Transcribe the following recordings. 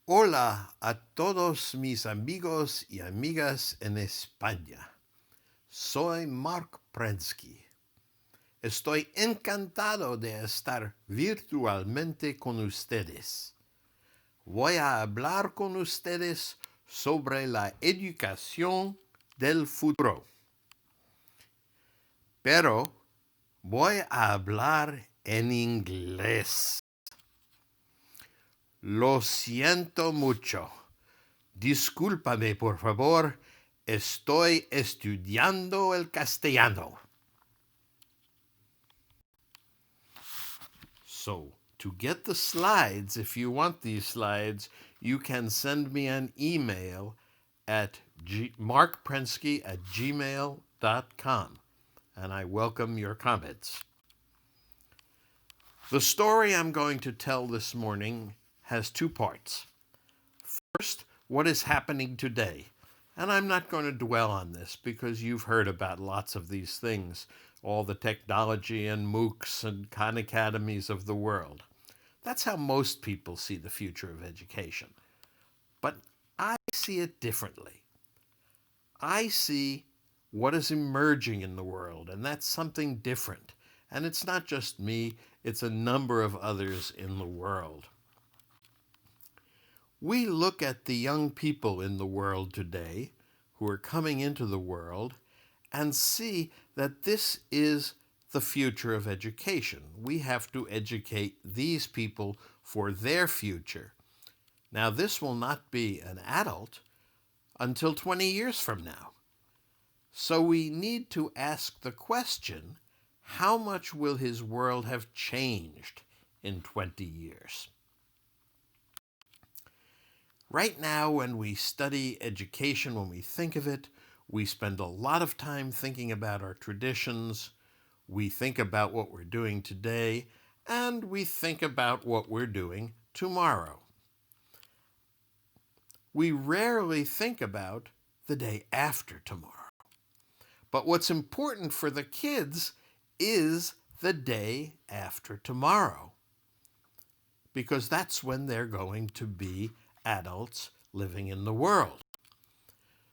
Hola a todos mis amigos y amigas en España. Soy Mark Prensky. Estoy encantado de estar virtualmente con ustedes. Voy a hablar con ustedes sobre la educación del futuro. Pero voy a hablar en inglés. Lo siento mucho. Discúlpame, por favor. Estoy estudiando el castellano. So, to get the slides, if you want these slides, you can send me an email at markprensky@gmail.com, and I welcome your comments. The story I'm going to tell this morning has two parts. First, what is happening today? And I'm not going to dwell on this because you've heard about lots of these things, all the technology and MOOCs and Khan Academies of the world. That's how most people see the future of education. But I see it differently. I see what is emerging in the world, and that's something different. And it's not just me, it's a number of others in the world. We look at the young people in the world today who are coming into the world and see that this is the future of education. We have to educate these people for their future. Now, this will not be an adult until 20 years from now. So we need to ask the question, how much will his world have changed in 20 years? Right now, when we study education, when we think of it, we spend a lot of time thinking about our traditions, we think about what we're doing today, and we think about what we're doing tomorrow. We rarely think about the day after tomorrow. But what's important for the kids is the day after tomorrow, because that's when they're going to be adults living in the world.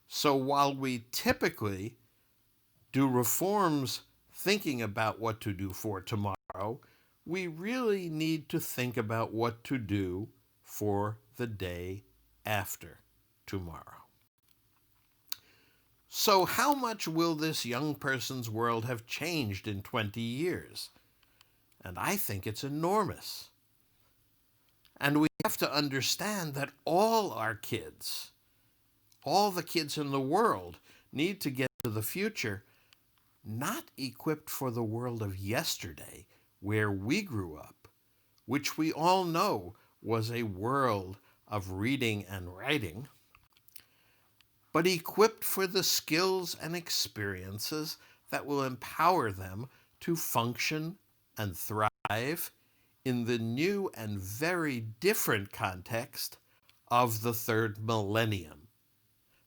So while we typically do reforms thinking about what to do for tomorrow, we really need to think about what to do for the day after tomorrow. So how much will this young person's world have changed in 20 years? And I think it's enormous. And we have to understand that all our kids, all the kids in the world, need to get to the future not equipped for the world of yesterday, where we grew up, which we all know was a world of reading and writing, but equipped for the skills and experiences that will empower them to function and thrive in the new and very different context of the third millennium.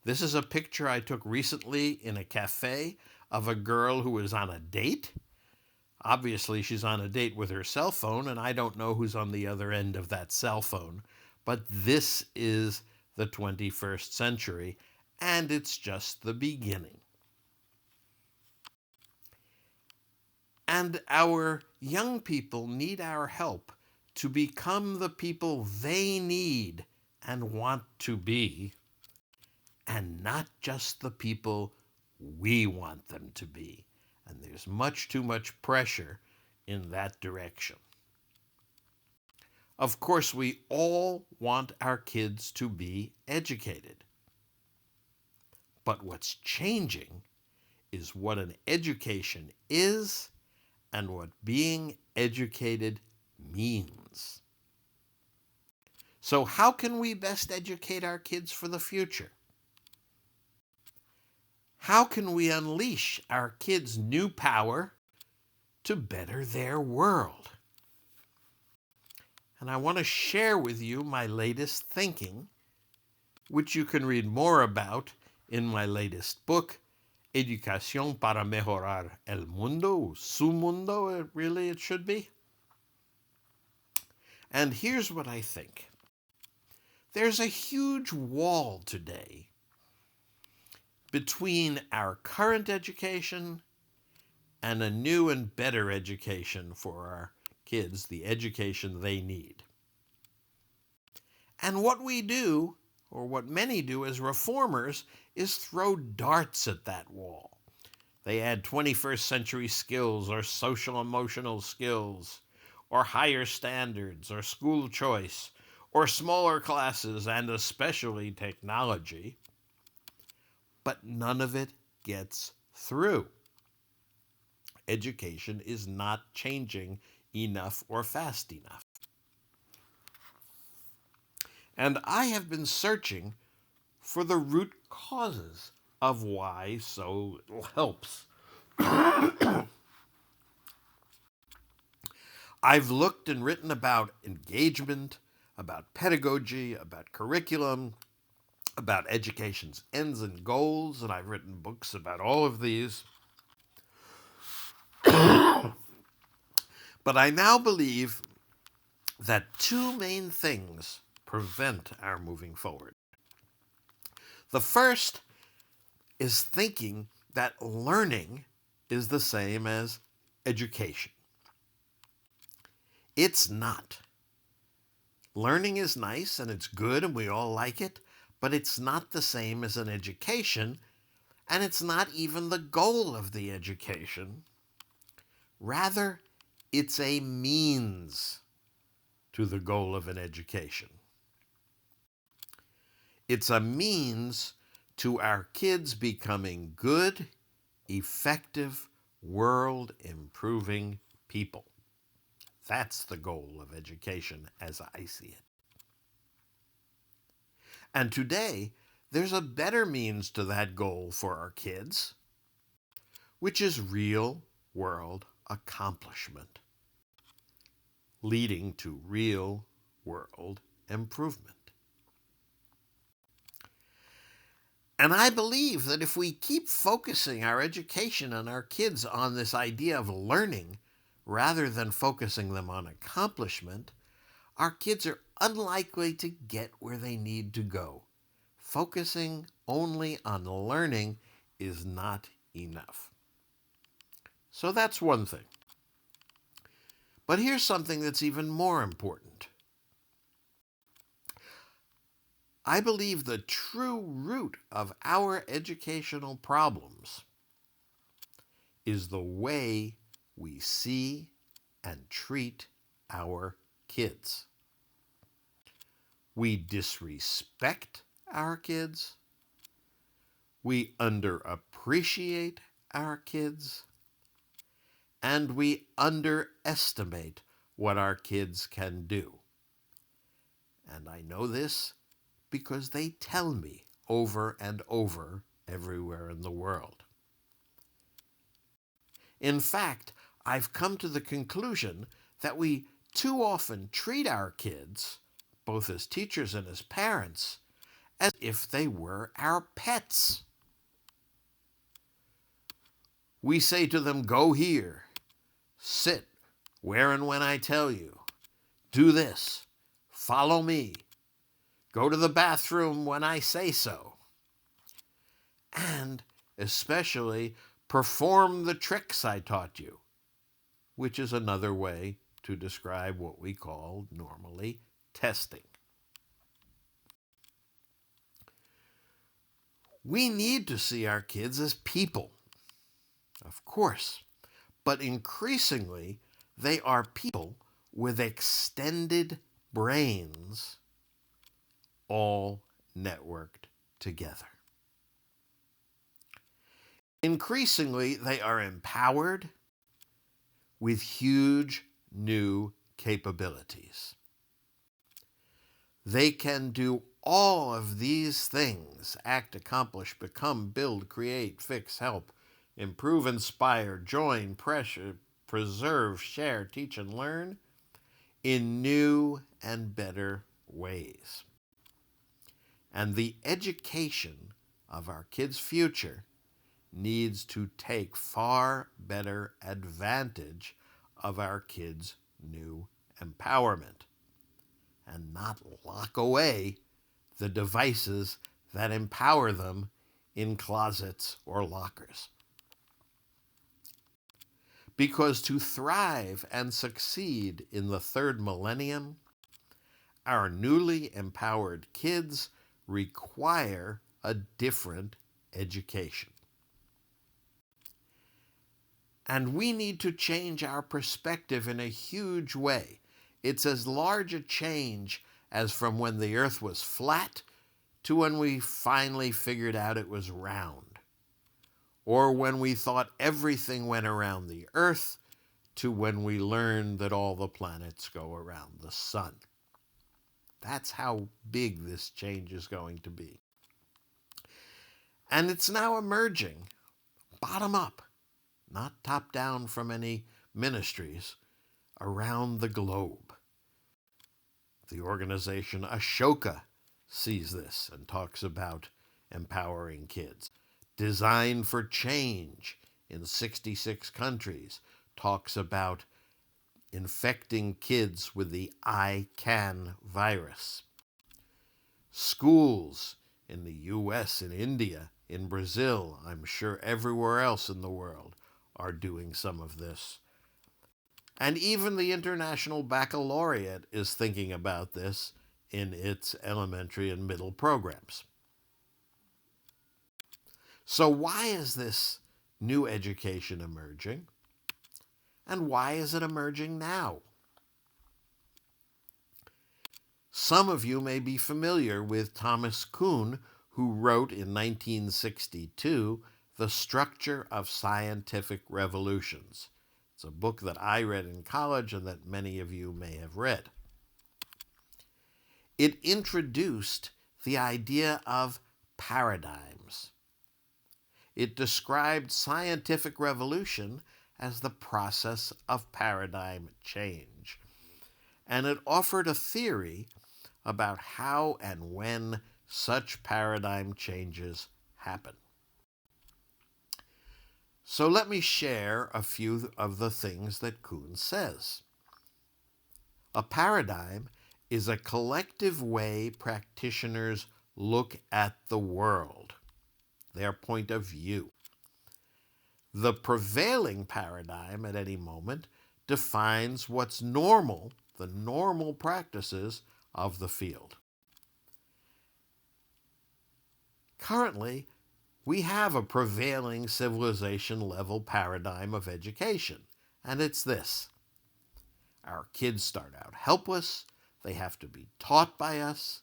This is a picture I took recently in a cafe of a girl who is on a date. Obviously, she's on a date with her cell phone, and I don't know who's on the other end of that cell phone. But this is the 21st century, and it's just the beginning. And our young people need our help to become the people they need and want to be, and not just the people we want them to be. And there's much too much pressure in that direction. Of course, we all want our kids to be educated. But what's changing is what an education is and what being educated means. So how can we best educate our kids for the future? How can we unleash our kids' new power to better their world? And I want to share with you my latest thinking, which you can read more about in my latest book, Educación para Mejorar el Mundo, Su Mundo, really it should be. And here's what I think. There's a huge wall today between our current education and a new and better education for our kids, the education they need. And what we do, or what many do as reformers, is throw darts at that wall. They add 21st century skills or social emotional skills or higher standards or school choice or smaller classes and especially technology. But none of it gets through. Education is not changing enough or fast enough. And I have been searching for the root causes of why so little helps. I've looked and written about engagement, about pedagogy, about curriculum, about education's ends and goals, and I've written books about all of these. But I now believe that two main things prevent our moving forward. The first is thinking that learning is the same as education. It's not. Learning is nice and it's good and we all like it, but it's not the same as an education, and it's not even the goal of the education. Rather, it's a means to the goal of an education. It's a means to our kids becoming good, effective, world-improving people. That's the goal of education as I see it. And today, there's a better means to that goal for our kids, which is real-world accomplishment, leading to real-world improvement. And I believe that if we keep focusing our education and our kids on this idea of learning rather than focusing them on accomplishment, our kids are unlikely to get where they need to go. Focusing only on learning is not enough. So that's one thing. But here's something that's even more important. I believe the true root of our educational problems is the way we see and treat our kids. We disrespect our kids. We underappreciate our kids. And we underestimate what our kids can do. And I know this because they tell me over and over everywhere in the world. In fact, I've come to the conclusion that we too often treat our kids, both as teachers and as parents, as if they were our pets. We say to them, go here, sit where and when I tell you, do this, follow me, go to the bathroom when I say so, and especially perform the tricks I taught you, which is another way to describe what we call normally testing. We need to see our kids as people, of course, but increasingly they are people with extended brains all networked together. Increasingly, they are empowered with huge new capabilities. They can do all of these things: act, accomplish, become, build, create, fix, help, improve, inspire, join, pressure, preserve, share, teach, and learn in new and better ways. And the education of our kids' future needs to take far better advantage of our kids' new empowerment and not lock away the devices that empower them in closets or lockers. Because to thrive and succeed in the third millennium, our newly empowered kids require a different education. And we need to change our perspective in a huge way. It's as large a change as from when the earth was flat to when we finally figured out it was round, or when we thought everything went around the earth to when we learned that all the planets go around the sun. That's how big this change is going to be. And it's now emerging bottom up, not top down from any ministries, around the globe. The organization Ashoka sees this and talks about empowering kids. Design for Change in 66 countries talks about infecting kids with the I-CAN virus. Schools in the US, in India, in Brazil, I'm sure everywhere else in the world, are doing some of this. And even the International Baccalaureate is thinking about this in its elementary and middle programs. So why is this new education emerging? And why is it emerging now? Some of you may be familiar with Thomas Kuhn, who wrote in 1962, The Structure of Scientific Revolutions. It's a book that I read in college and that many of you may have read. It introduced the idea of paradigms. It described scientific revolution as the process of paradigm change. And it offered a theory about how and when such paradigm changes happen. So let me share a few of the things that Kuhn says. A paradigm is a collective way practitioners look at the world, their point of view. The prevailing paradigm at any moment defines what's normal, the normal practices of the field. Currently, we have a prevailing civilization-level paradigm of education, and it's this. Our kids start out helpless. They have to be taught by us.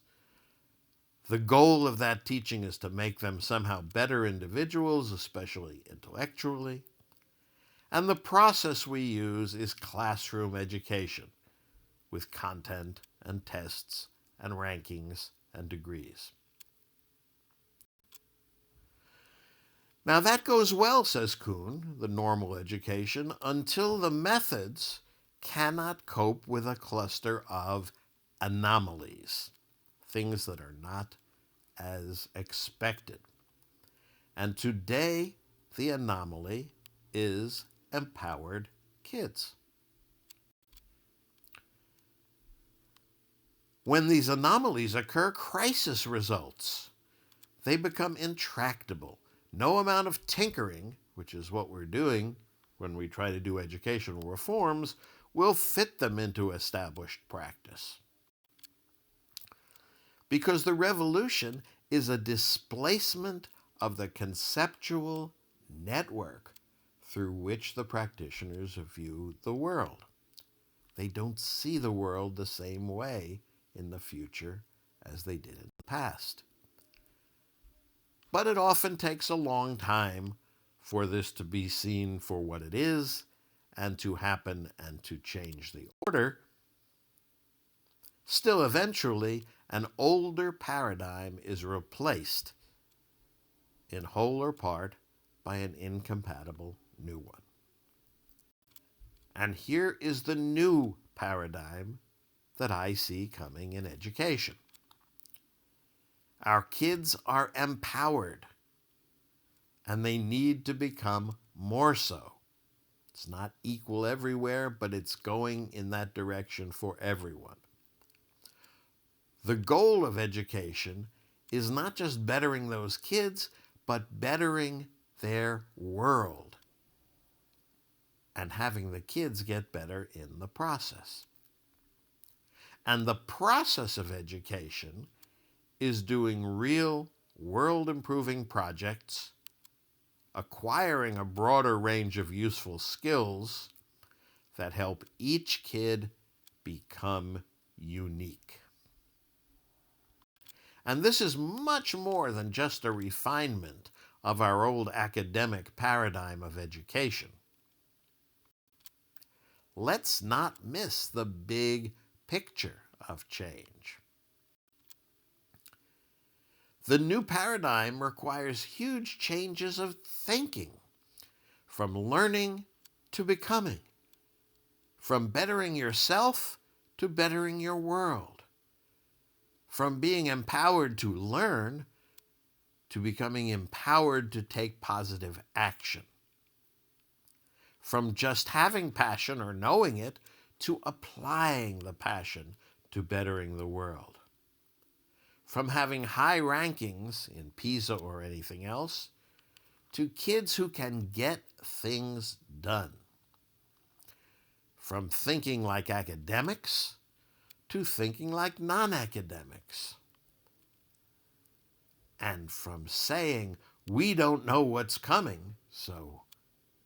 The goal of that teaching is to make them somehow better individuals, especially intellectually. And the process we use is classroom education, with content and tests and rankings and degrees. Now that goes well, says Kuhn, the normal education, until the methods cannot cope with a cluster of anomalies, things that are not as expected. And today, the anomaly is empowered kids. When these anomalies occur, crisis results. They become intractable. No amount of tinkering, which is what we're doing when we try to do educational reforms, will fit them into established practice. Because the revolution is a displacement of the conceptual network through which the practitioners view the world. They don't see the world the same way in the future as they did in the past. But it often takes a long time for this to be seen for what it is and to happen and to change the order. Still, eventually, an older paradigm is replaced in whole or part by an incompatible new one. And here is the new paradigm that I see coming in education. Our kids are empowered, and they need to become more so. It's not equal everywhere, but it's going in that direction for everyone. The goal of education is not just bettering those kids, but bettering their world and having the kids get better in the process. And the process of education is doing real world-improving projects, acquiring a broader range of useful skills that help each kid become unique. And this is much more than just a refinement of our old academic paradigm of education. Let's not miss the big picture of change. The new paradigm requires huge changes of thinking, from learning to becoming, from bettering yourself to bettering your world, from being empowered to learn to becoming empowered to take positive action, from just having passion or knowing it to applying the passion to bettering the world, from having high rankings in PISA or anything else to kids who can get things done, from thinking like academics to thinking like non-academics, and from saying we don't know what's coming, so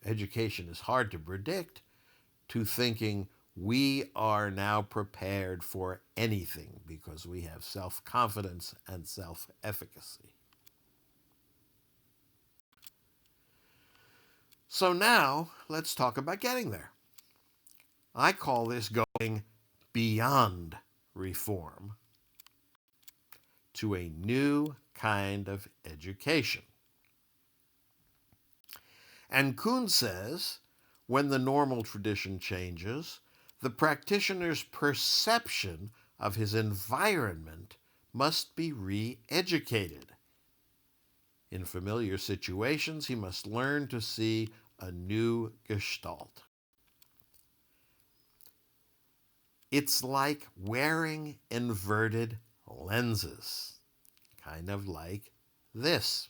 education is hard to predict, to thinking we are now prepared for anything because we have self-confidence and self-efficacy. So now let's talk about getting there. I call this going beyond reform to a new kind of education. And Kuhn says, when the normal tradition changes, the practitioner's perception of his environment must be re-educated. In familiar situations, he must learn to see a new gestalt. It's like wearing inverted lenses, kind of like this.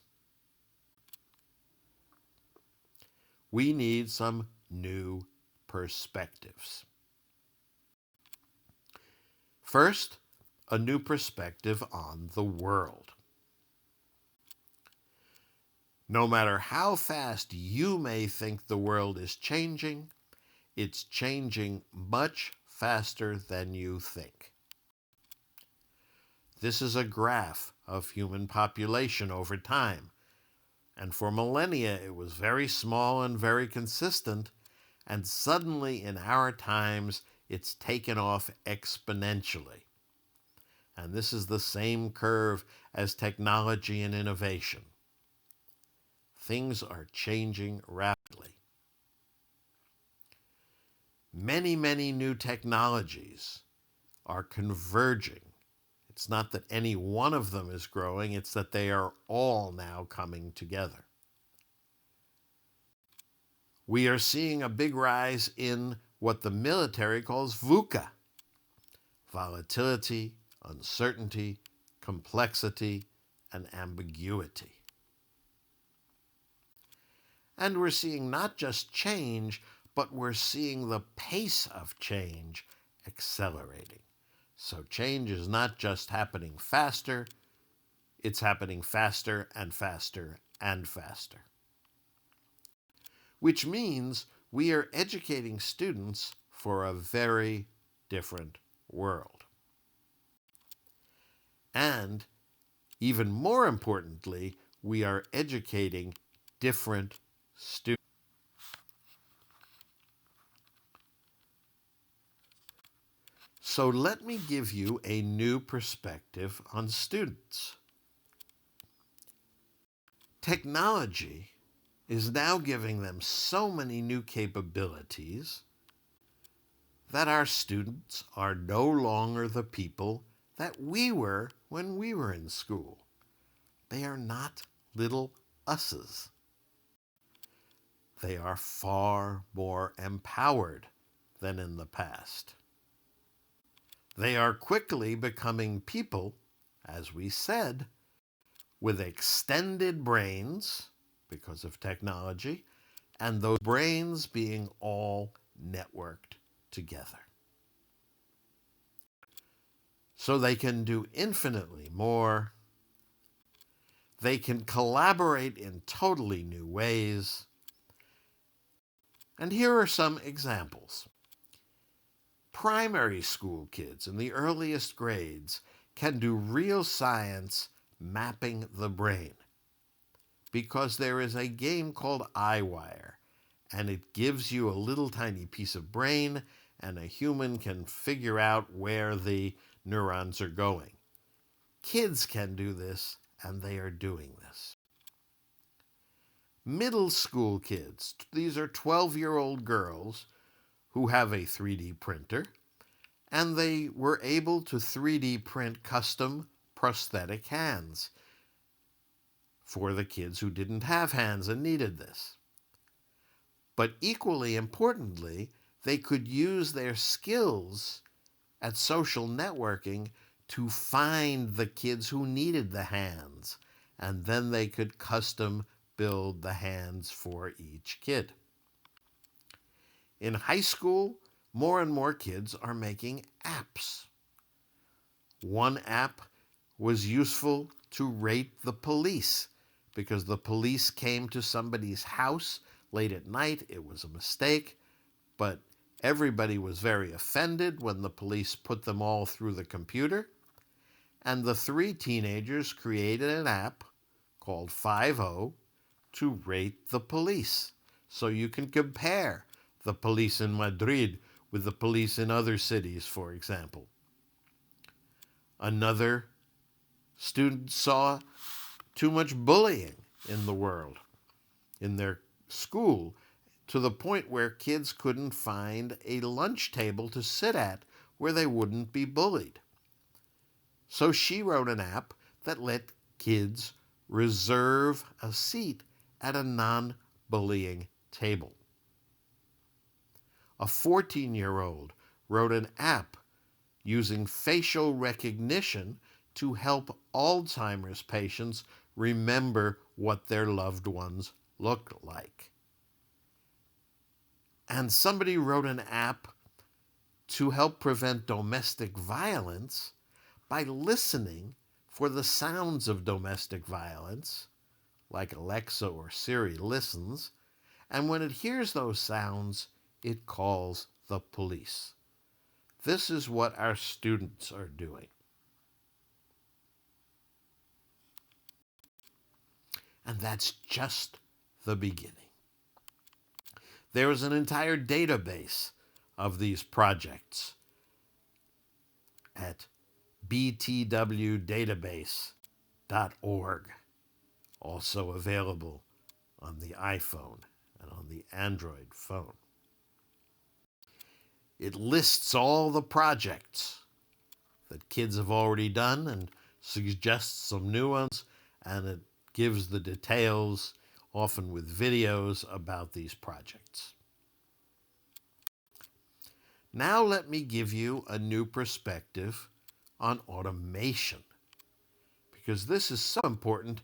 We need some new perspectives. First, a new perspective on the world. No matter how fast you may think the world is changing, it's changing much faster than you think. This is a graph of human population over time, and for millennia it was very small and very consistent, and suddenly in our times it's taken off exponentially. And this is the same curve as technology and innovation. Things are changing rapidly. Many, many new technologies are converging. It's not that any one of them is growing, it's that they are all now coming together. We are seeing a big rise in what the military calls VUCA: volatility, uncertainty, complexity, and ambiguity. And we're seeing not just change, but we're seeing the pace of change accelerating. So change is not just happening faster, it's happening faster and faster and faster. Which means we are educating students for a very different world. And even more importantly, we are educating different students. So let me give you a new perspective on students. Technology is now giving them so many new capabilities that our students are no longer the people that we were when we were in school. They are not little us's. They are far more empowered than in the past. They are quickly becoming people, as we said, with extended brains because of technology, and those brains being all networked together. So they can do infinitely more. They can collaborate in totally new ways. And here are some examples. Primary school kids in the earliest grades can do real science mapping the brain because there is a game called iWire, and it gives you a little tiny piece of brain, and a human can figure out where the neurons are going. Kids can do this, and they are doing this. Middle school kids, these are 12-year-old girls who have a 3D printer, and they were able to 3D print custom prosthetic hands for the kids who didn't have hands and needed this. But equally importantly, they could use their skills at social networking to find the kids who needed the hands, and then they could custom build the hands for each kid. In high school, more and more kids are making apps. One app was useful to rate the police because the police came to somebody's house late at night. It was a mistake, but everybody was very offended when the police put them all through the computer. And the three teenagers created an app called 5 to rate the police. So you can compare the police in Madrid with the police in other cities, for example. Another student saw too much bullying in the world, in their school, to the point where kids couldn't find a lunch table to sit at where they wouldn't be bullied. So she wrote an app that let kids reserve a seat at a non-bullying table. A 14-year-old wrote an app using facial recognition to help Alzheimer's patients remember what their loved ones look like. And somebody wrote an app to help prevent domestic violence by listening for the sounds of domestic violence, like Alexa or Siri listens, and when it hears those sounds, it calls the police. This is what our students are doing. And that's just the beginning. There is an entire database of these projects at btwdatabase.org, also available on the iPhone and on the Android phone. It lists all the projects that kids have already done and suggests some new ones, and it gives the details, often with videos, about these projects. Now let me give you a new perspective on automation, because this is so important.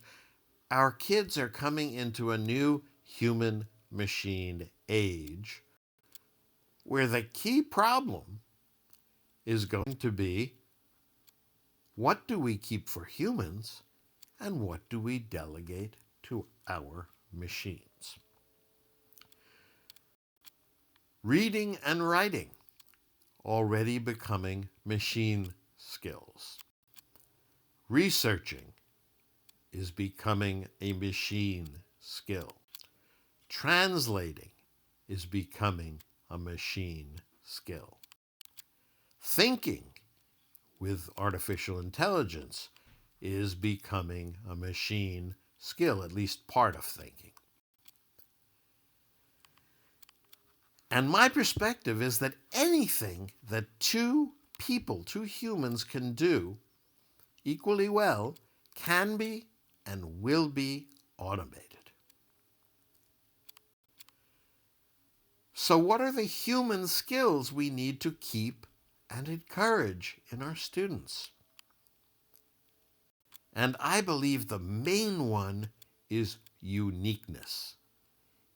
Our kids are coming into a new human-machine age where the key problem is going to be, what do we keep for humans and what do we delegate to our machines? Reading and writing, already becoming machine skills. Researching is becoming a machine skill. Translating is becoming a machine skill. Thinking with artificial intelligence is becoming a machine skill, at least part of thinking. And my perspective is that anything that two humans can do equally well can be and will be automated. So what are the human skills we need to keep and encourage in our students. And I believe the main one is uniqueness.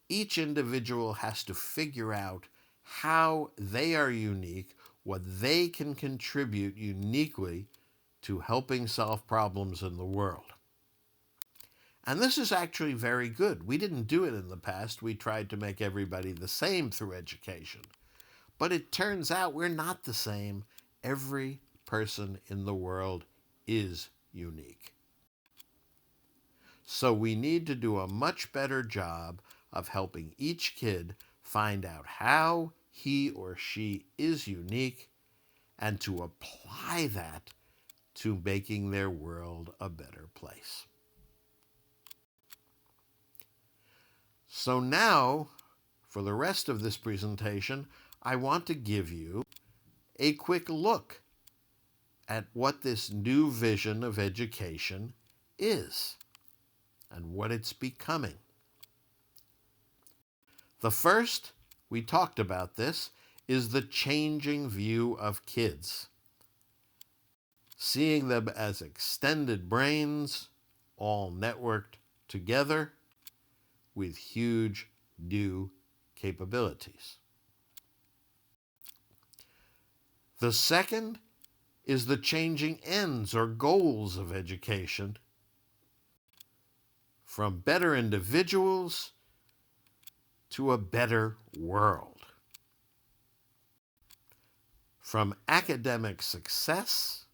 Each individual has to figure out how they are unique, what they can contribute uniquely to helping solve problems in the world. And this is actually very good. We didn't do it in the past. We tried to make everybody the same through education. But it turns out we're not the same. Every person in the world is unique. So we need to do a much better job of helping each kid find out how he or she is unique and to apply that to making their world a better place. So now, for the rest of this presentation, I want to give you a quick look at what this new vision of education is and what it's becoming. The first, we talked about this, is the changing view of kids. Seeing them as extended brains, all networked together with huge new capabilities. The second is the changing ends or goals of education from better individuals to a better world. From academic success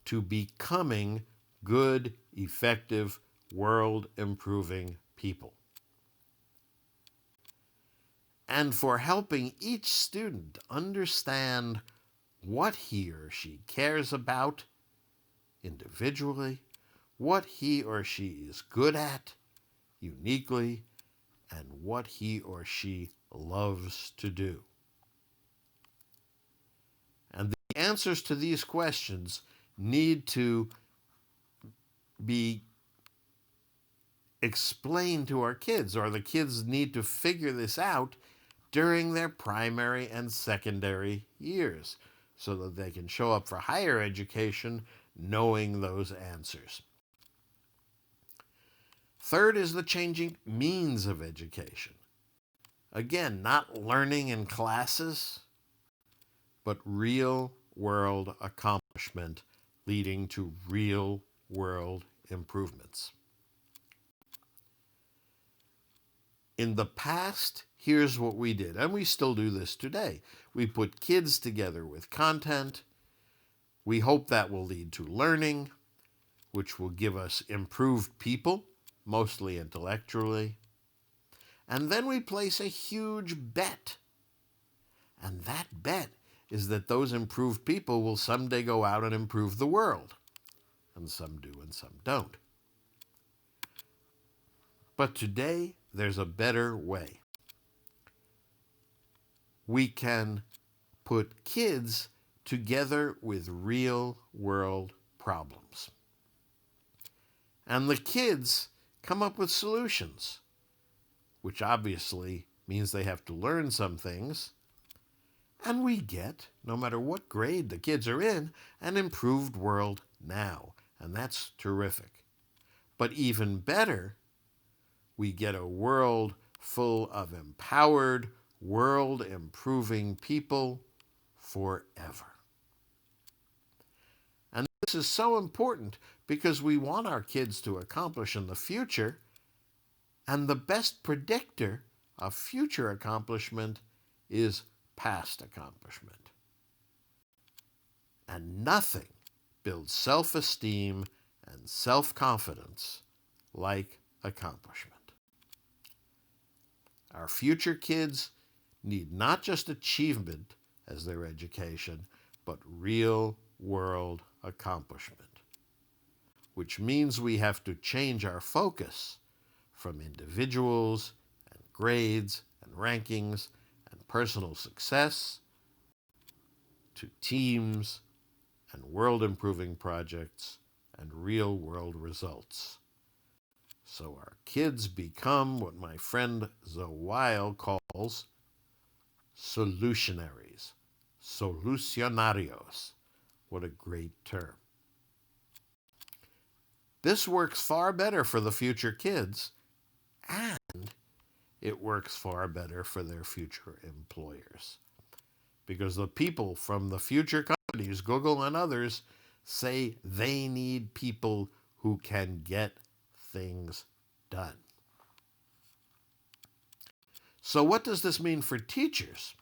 to becoming good, effective, world-improving people. And for helping each student understand what he or she cares about individually, what he or she is good at uniquely, and what he or she loves to do. And the answers to these questions need to be explained to our kids, or the kids need to figure this out during their primary and secondary years so that they can show up for higher education knowing those answers. Third is the changing means of education. Again, not learning in classes, but real-world accomplishment leading to real-world improvements. In the past, here's what we did, and we still do this today. We put kids together with content. We hope that will lead to learning, which will give us improved people, mostly intellectually. And then we place a huge bet. And that bet is that those improved people will someday go out and improve the world. And some do and some don't. But today, there's a better way. We can put kids together with real-world problems. And the kids come up with solutions, which obviously means they have to learn some things. And we get, no matter what grade the kids are in, an improved world now. And that's terrific. But even better, we get a world full of empowered, world-improving people forever. And this is so important because we want our kids to accomplish in the future, and the best predictor of future accomplishment is past accomplishment. And nothing builds self-esteem and self-confidence like accomplishment. Our future kids need not just achievement as their education, but real-world accomplishment, which means we have to change our focus from individuals and grades and rankings and personal success to teams and world-improving projects and real-world results. So our kids become what my friend Zoe Weil calls solutionaries, Solucionarios. What a great term. This works far better for the future kids, and it works far better for their future employers. Because the people from the future companies, Google and others, say they need people who can get things done. So what does this mean for teachers?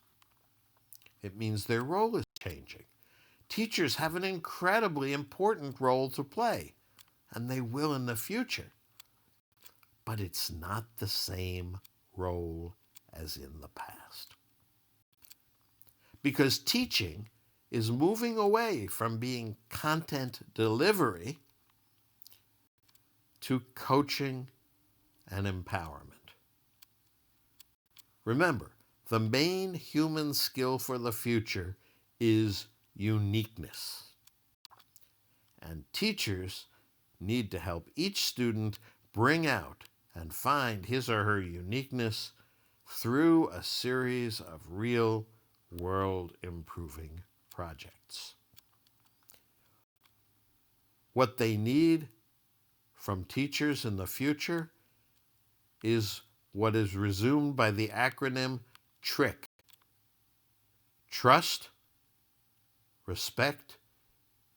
It means their role is changing. Teachers have an incredibly important role to play, and they will in the future. But it's not the same role as in the past. Because teaching is moving away from being content delivery to coaching and empowerment. Remember, the main human skill for the future is uniqueness. And teachers need to help each student bring out and find his or her uniqueness through a series of real world improving projects. What they need from teachers in the future is what is resumed by the acronym TRIC. Trust, respect,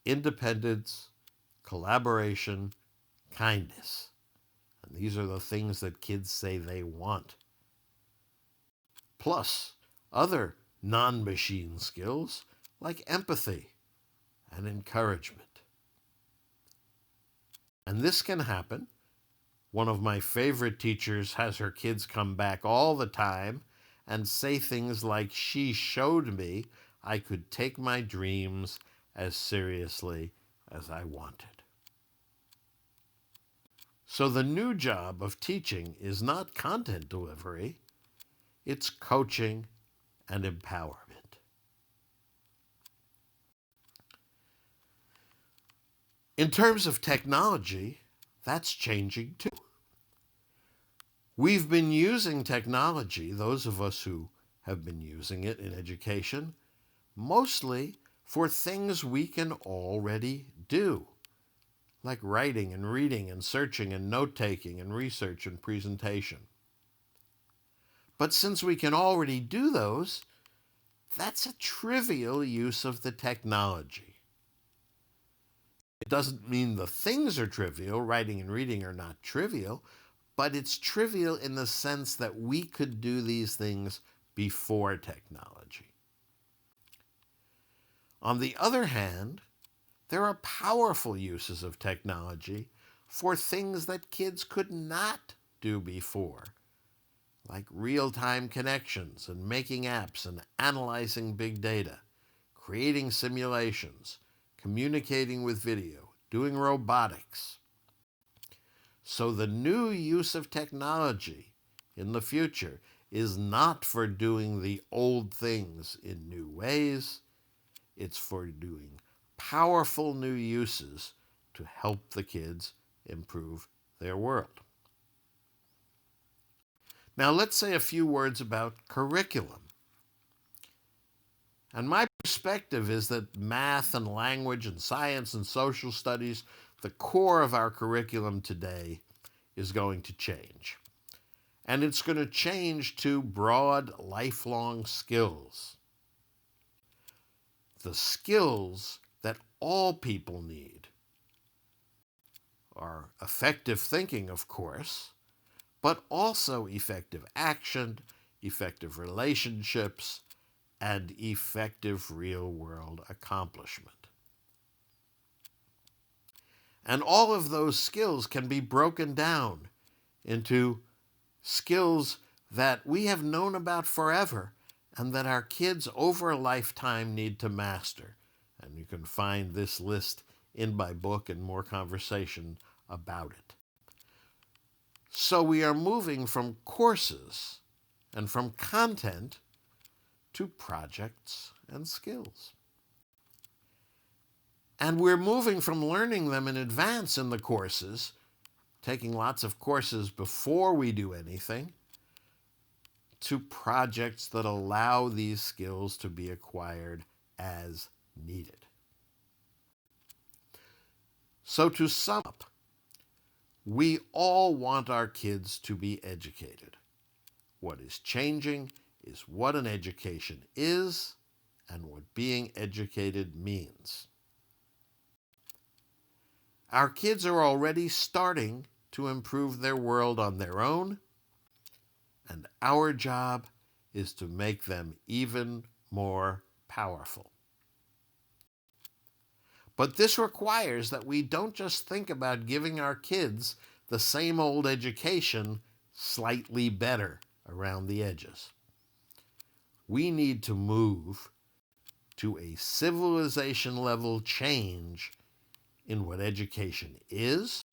independence, collaboration, kindness. And these are the things that kids say they want. Plus, other non-machine skills like empathy and encouragement. And this can happen. One of my favorite teachers has her kids come back all the time and say things like, "She showed me I could take my dreams as seriously as I wanted." So the new job of teaching is not content delivery, it's coaching and empowerment. In terms of technology, that's changing too. We've been using technology, those of us who have been using it in education, mostly for things we can already do, like writing and reading and searching and note-taking and research and presentation. But since we can already do those, that's a trivial use of the technology. It doesn't mean the things are trivial, writing and reading are not trivial, but it's trivial in the sense that we could do these things before technology. On the other hand, there are powerful uses of technology for things that kids could not do before, like real-time connections and making apps and analyzing big data, creating simulations, communicating with video, doing robotics. So the new use of technology in the future is not for doing the old things in new ways. It's for doing powerful new uses to help the kids improve their world. Now let's say a few words about curriculum. And my perspective is that math and language and science and social studies, the core of our curriculum today, is going to change. And it's going to change to broad, lifelong skills. The skills that all people need are effective thinking, of course, but also effective action, effective relationships, and effective real-world accomplishment. And all of those skills can be broken down into skills that we have known about forever and that our kids over a lifetime need to master. And you can find this list in my book and more conversation about it. So we are moving from courses and from content to projects and skills. And we're moving from learning them in advance in the courses, taking lots of courses before we do anything, to projects that allow these skills to be acquired as needed. So to sum up, we all want our kids to be educated. What is changing is what an education is and what being educated means. Our kids are already starting to improve their world on their own, and our job is to make them even more powerful. But this requires that we don't just think about giving our kids the same old education, slightly better around the edges. We need to move to a civilization-level change in what education is.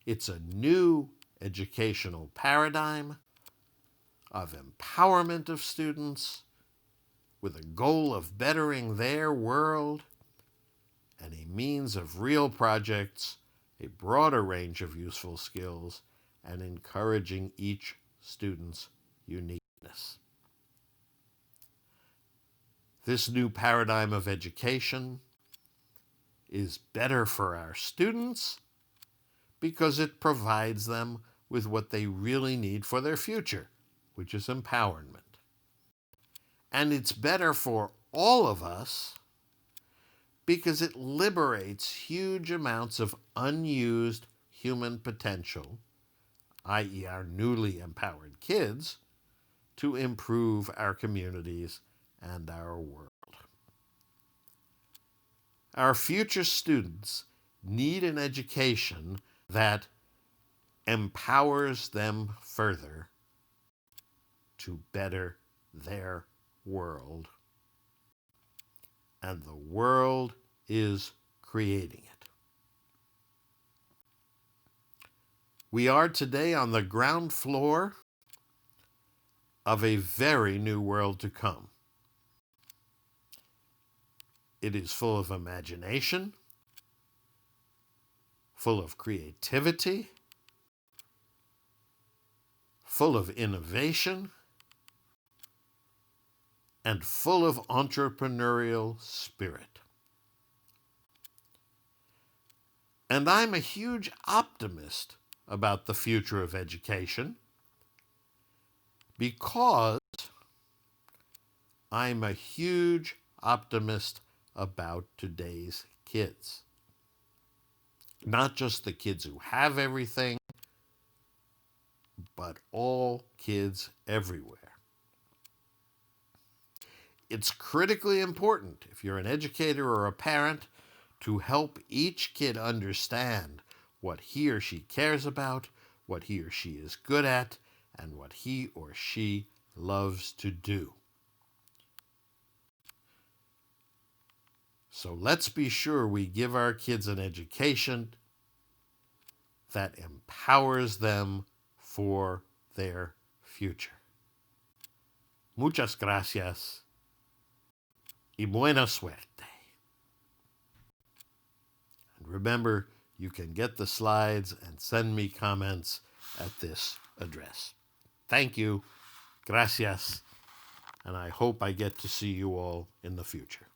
It's a new educational paradigm of empowerment of students with a goal of bettering their world and a means of real projects, a broader range of useful skills, and encouraging each student's uniqueness. This new paradigm of education is better for our students because it provides them with what they really need for their future, which is empowerment. And it's better for all of us because it liberates huge amounts of unused human potential, i.e. our newly empowered kids, to improve our communities and our world. Our future students need an education that empowers them further to better their world. And the world is creating it. We are today on the ground floor of a very new world to come. It is full of imagination, full of creativity, full of innovation, and full of entrepreneurial spirit. And I'm a huge optimist about the future of education because I'm a huge optimist about today's kids. Not just the kids who have everything, but all kids everywhere. It's critically important, if you're an educator or a parent, to help each kid understand what he or she cares about, what he or she is good at, and what he or she loves to do. So let's be sure we give our kids an education that empowers them for their future. Muchas gracias y buena suerte. And remember, you can get the slides and send me comments at this address. Thank you, gracias, and I hope I get to see you all in the future.